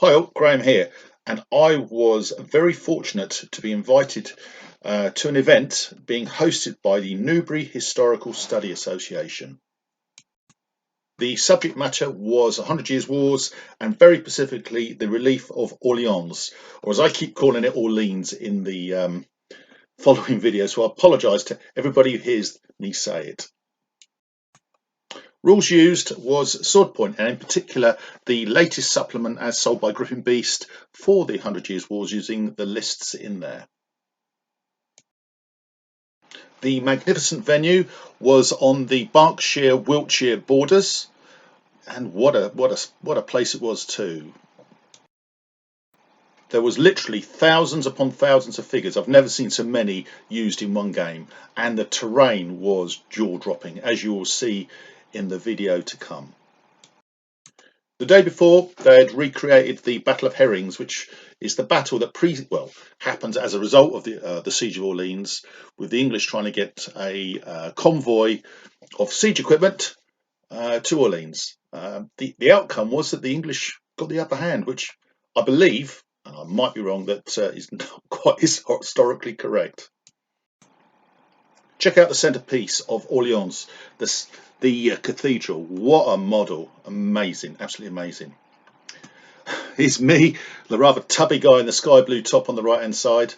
Hi all, Graham here, and I was very fortunate to be invited to an event being hosted by the Newbury Historical Study Association. The subject matter was 100 Years' Wars and very specifically the relief of Orleans, or as I keep calling it, Orleans in the following video, so I apologise to everybody who hears me say it. Rules used was Swordpoint, and in particular the latest supplement as sold by Griffin Beast for the 100 Years' Wars, using the lists in there. The magnificent venue was on the Berkshire-Wiltshire borders, and what a place it was too. There was literally thousands upon thousands of figures. I've never seen so many used in one game, and the terrain was jaw-dropping, as you will see in the video to come. The day before, they had recreated the Battle of Herrings, which is the battle that happens as a result of the Siege of Orleans, with the English trying to get a convoy of siege equipment to Orleans. The outcome was that the English got the upper hand, which I believe, and I might be wrong, that is not quite historically correct. Check out the centerpiece of Orleans, the cathedral. What a model. Amazing, absolutely amazing. Here's me, the rather tubby guy in the sky blue top on the right hand side,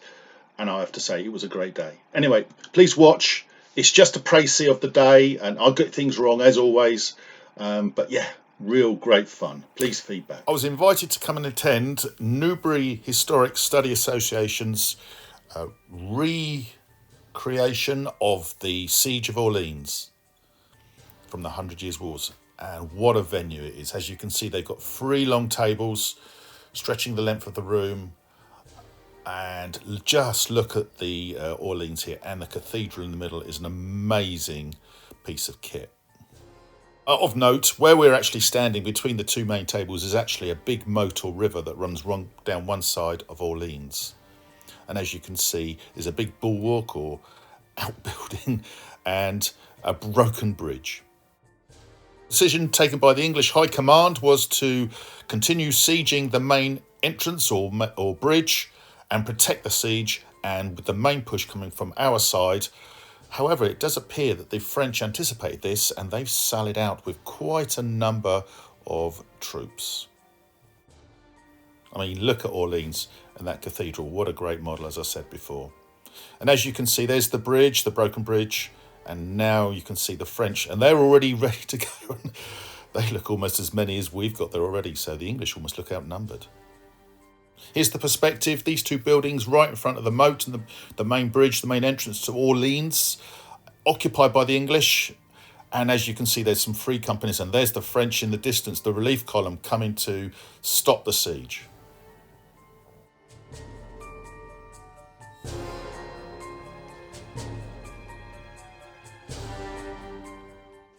and I have to say it was a great day. Anyway, please watch. It's just a précis of the day, and I'll get things wrong as always, but yeah, real great fun. Please feedback. I was invited to come and attend Newbury Historic Study Association's recreation of the Siege of Orleans from the 100 Years' Wars. And what a venue it is. As you can see, they've got 3 long tables stretching the length of the room. And just look at the Orleans here, and the cathedral in the middle is an amazing piece of kit. Of note, where we're actually standing between the 2 main tables is actually a big moat or river that runs down one side of Orleans. And as you can see, there's a big bulwark or outbuilding and a broken bridge. The decision taken by the English High Command was to continue sieging the main entrance or bridge and protect the siege, and with the main push coming from our side. However, it does appear that the French anticipated this, and they've sallied out with quite a number of troops. I mean, look at Orleans and that cathedral. What a great model, as I said before. And as you can see, there's the bridge, the broken bridge, and now you can see the French, and they're already ready to go. They look almost as many as we've got there already, so the English almost look outnumbered. Here's the perspective. These 2 buildings right in front of the moat and the main bridge, the main entrance to Orleans, occupied by the English. And as you can see, there's some free companies, and there's the French in the distance, the relief column coming to stop the siege.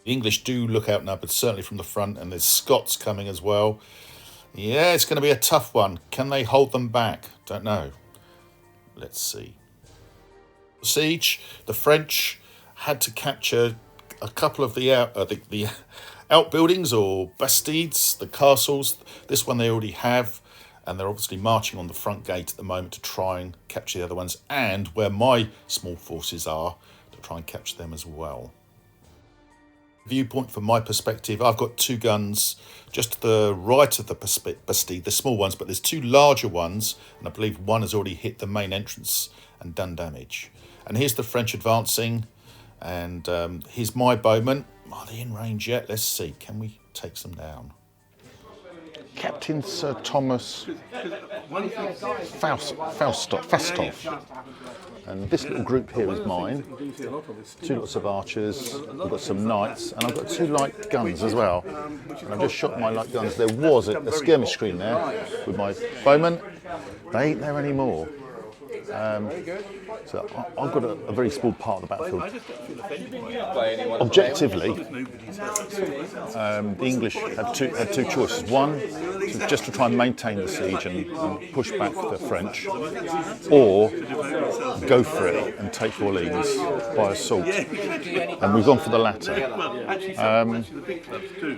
The English do look outnumbered, certainly from the front, and there's Scots coming as well. Yeah, it's going to be a tough one. Can they hold them back? Don't know. Let's see. Siege. The French had to capture a couple of the outbuildings or bastides, the castles. This one they already have, and they're obviously marching on the front gate at the moment to try and capture the other ones, and where my small forces are, to try and capture them as well. Viewpoint from my perspective, I've got 2 guns just to the right of the bastide, the small ones, but there's 2 larger ones, and I believe one has already hit the main entrance and done damage. And here's the French advancing, and here's my bowmen. Are they in range yet? Let's see. Can we take them down? Captain Sir Thomas Fastov. And this little group here is mine. 2 lots of archers, we've got some knights, and I've got 2 light guns as well. And I've just shot my light guns. There was a skirmish screen there with my bowmen. They ain't there anymore. So I've got a very small part of the battlefield. Objectively, the English had two choices. One, just to try and maintain the siege and push back the French, or go for it and take Orleans by assault. And we've gone for the latter. And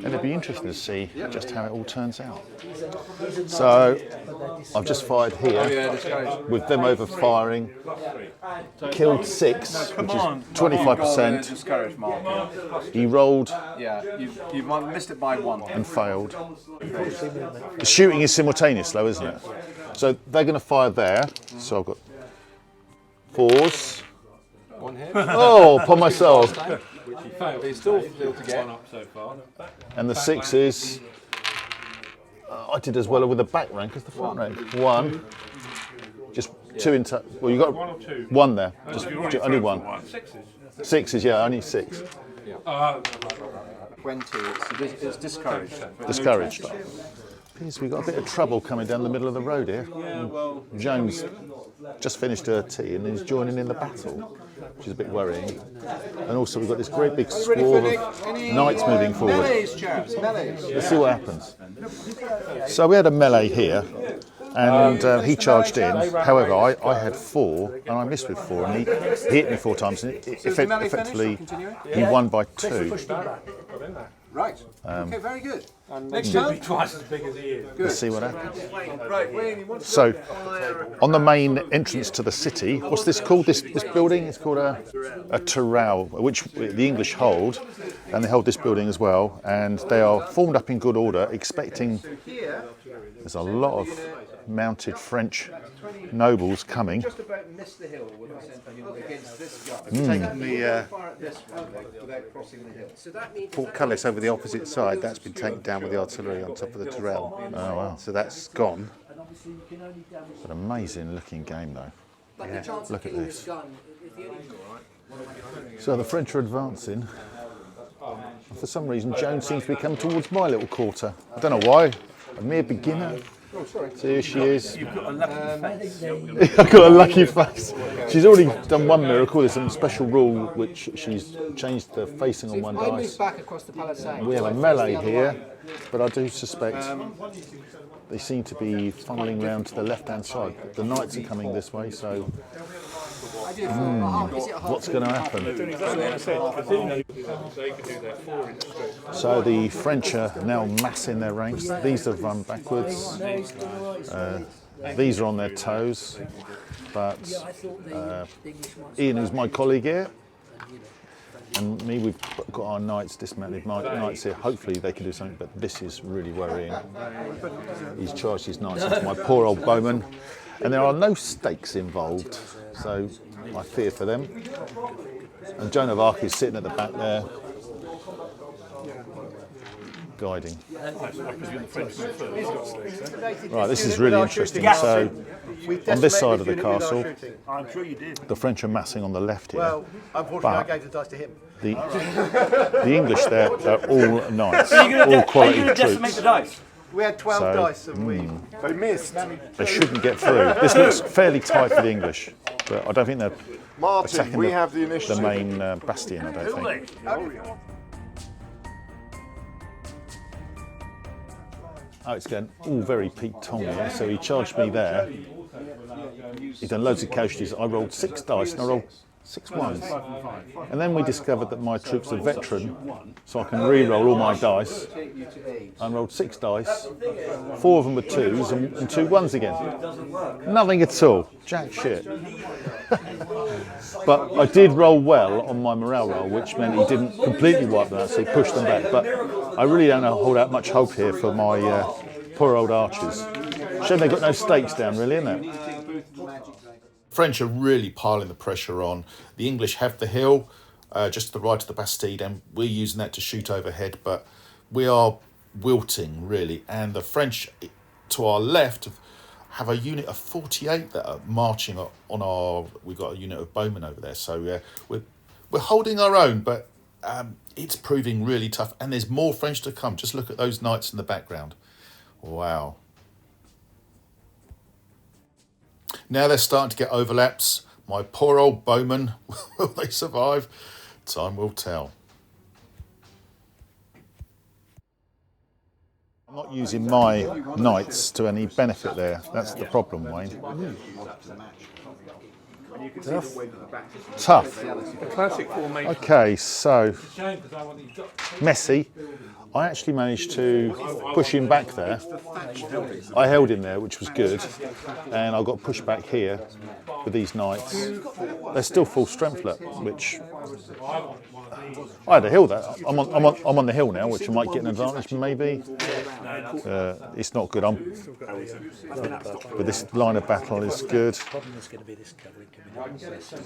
it'd be interesting to see just how it all turns out. So I've just fired here with them over firing, killed 6, which is 25%. He rolled You missed it by 1 and failed. The shooting is simultaneous though, isn't it? So they're going to fire there. So I've got 4s. 1 hit. Oh, upon myself. Which he failed. He's still to get. And the 6s. I did as well with the back rank as the front rank. 1. Just 2 in touch. Well, you got 1 or 2. 1 there. Just only 1. 6s, yeah, only 6. 20. It's discouraged. Discouraged. Please, we've got a bit of trouble coming down the middle of the road here. Jones just finished her tea and is joining in the battle, which is a bit worrying. And also we've got this great big swarm of knights moving forward. Melees, chaps, melees. Let's see what happens. So we had a melee here, and he charged in. However, I had 4, and I missed with 4, and he hit me 4 times, and effectively he won by 2. Right. Okay, very good. Next time, be twice as big as he is. Let's see what happens. Right, Wayne, you want to So, on the main entrance to the city, what's this called? This building? It's called a Terrell, which the English hold, and they hold this building as well. And they are formed up in good order, expecting. There's a lot of mounted French nobles coming. just about miss the hill with the centre hill against this guy? Taking the Fire at this one without crossing the hill. So that means portcullis over the opposite side. That's been taken down with the artillery on top of the Terrell. Oh wow! So that's gone. An amazing looking game though. Look at this. So the French are advancing. For some reason, Jones seems to be coming towards my little quarter. I don't know why. A mere beginner. So here she is. You've got a lucky face. I've got a lucky face. She's already done one miracle. There's some special rule which she's changed the facing on one I move dice. back across the palisade. We have a melee here, but I do suspect they seem to be funneling round to the left-hand side. The knights are coming this way, so what's going to happen? So the French are now massing their ranks. These have run backwards. These are on their toes, but Ian, who's my colleague here, and me, we've got our knights dismounted. My knights here, hopefully they can do something, but this is really worrying. He's charged his knights into my poor old bowman, and there are no stakes involved, so I fear for them. And Joan of Arc is sitting at the back there, guiding. Right, this is really interesting. So, on this side of the castle, I'm sure you did. the French are massing on the left here. Well, unfortunately, I gave the dice to him. The English, they're all knights, all quality Decimate the troops. dice. We had 12 So, dice and they missed. They shouldn't get through. This looks fairly tight for the English, but I don't think they're Martin, attacking we have the initiative. the main bastion, I don't think. Oh, it's going all very Pete Tong here. So he charged me there. He'd done loads of casualties. I rolled 6 dice and I rolled 6 ones. And then we discovered that my troops are veteran, so I can re-roll all my dice. I rolled 6 dice, 4 of them were 2s and 2 1s again. Nothing at all. Jack shit. But I did roll well on my morale roll, which meant he didn't completely wipe them out, so he pushed them back. But I really don't hold out much hope here for my poor old archers. Shame they've got no stakes down, really, isn't it? French are really piling the pressure on. The English have the hill just to the right of the Bastille, and we're using that to shoot overhead, but we are wilting, really. And the French to our left have a unit of 48 that are marching on our... We've got a unit of bowmen over there, so we're holding our own, but it's proving really tough. And there's more French to come. Just look at those knights in the background. Wow. Now they're starting to get overlaps. My poor old bowmen, will they survive? Time will tell. I'm not using my knights to any benefit there. That's the problem, Wayne. Tough. Classic formation. Okay, so messy. I actually managed to push him back there. I held him there, which was good, and I got pushed back here with these knights. They're still full strength, look, which I had a hill there. I'm on the hill now, which I might get an advantage, maybe. It's not good. But this line of battle is good.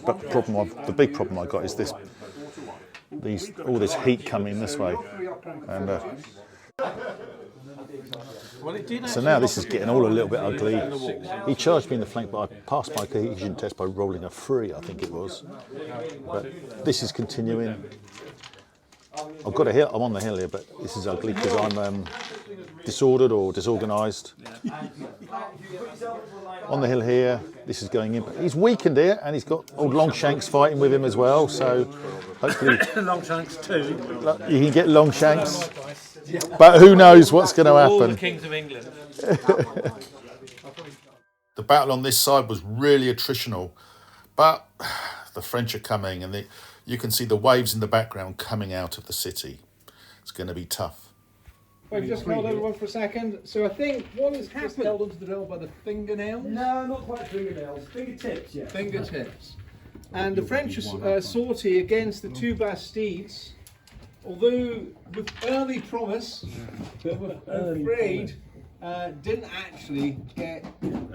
But the big problem I got is this. All this heat coming this way, and so now this is getting all a little bit ugly. He charged me in the flank, but I passed my cohesion test by rolling a 3, I think it was. But this is continuing. I've got a hill. I'm on the hill here, but this is ugly because I'm disordered or disorganised. On the hill here, this is going in, but he's weakened here, and he's got old Longshanks fighting with him as well. So hopefully, Longshanks too. you can get Longshanks, but who knows what's going to All the happen? kings of England. The battle on this side was really attritional, but the French are coming, and you can see the waves in the background coming out of the city. It's going to be tough. Wait, just hold everyone for a second. So I think what has happened... Held onto the drill by the fingernails? No, not quite fingernails. Fingertips, yeah. Fingertips. And the French sortie against the two Bastides, although with early promise, I'm afraid, didn't actually get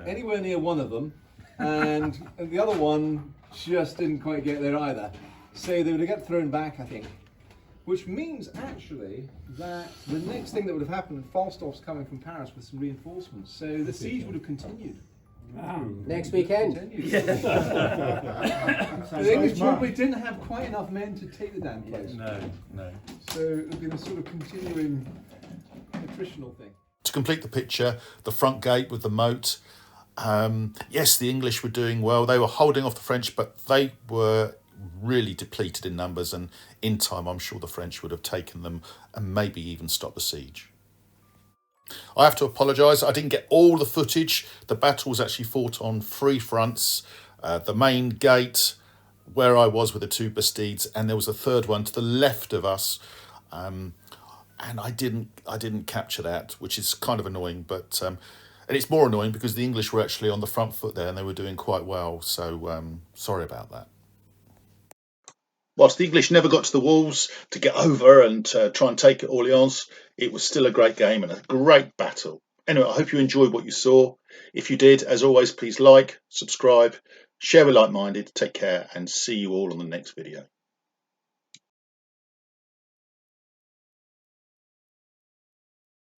anywhere near one of them, and the other one just didn't quite get there either. So they would have got thrown back, I think. Which means actually that the next thing that would have happened, Falstaff's coming from Paris with some reinforcements, so the siege would have continued. Next weekend. The English probably didn't have quite enough men to take the damn place. No. So it would be a sort of continuing attritional thing. To complete the picture, the front gate with the moat. Yes, the English were doing well. They were holding off the French, but they were really depleted in numbers, and in time I'm sure the French would have taken them and maybe even stopped the siege. I have to apologise, I didn't get all the footage. The battle was actually fought on 3 fronts. The main gate, where I was with the 2 Bastides, and there was a third one to the left of us. And I didn't capture that, which is kind of annoying, but and it's more annoying because the English were actually on the front foot there and they were doing quite well, so sorry about that. Whilst the English never got to the walls to get over and try and take Orleans, it was still a great game and a great battle. Anyway, I hope you enjoyed what you saw. If you did, as always, please like, subscribe, share with like-minded, take care, and see you all on the next video.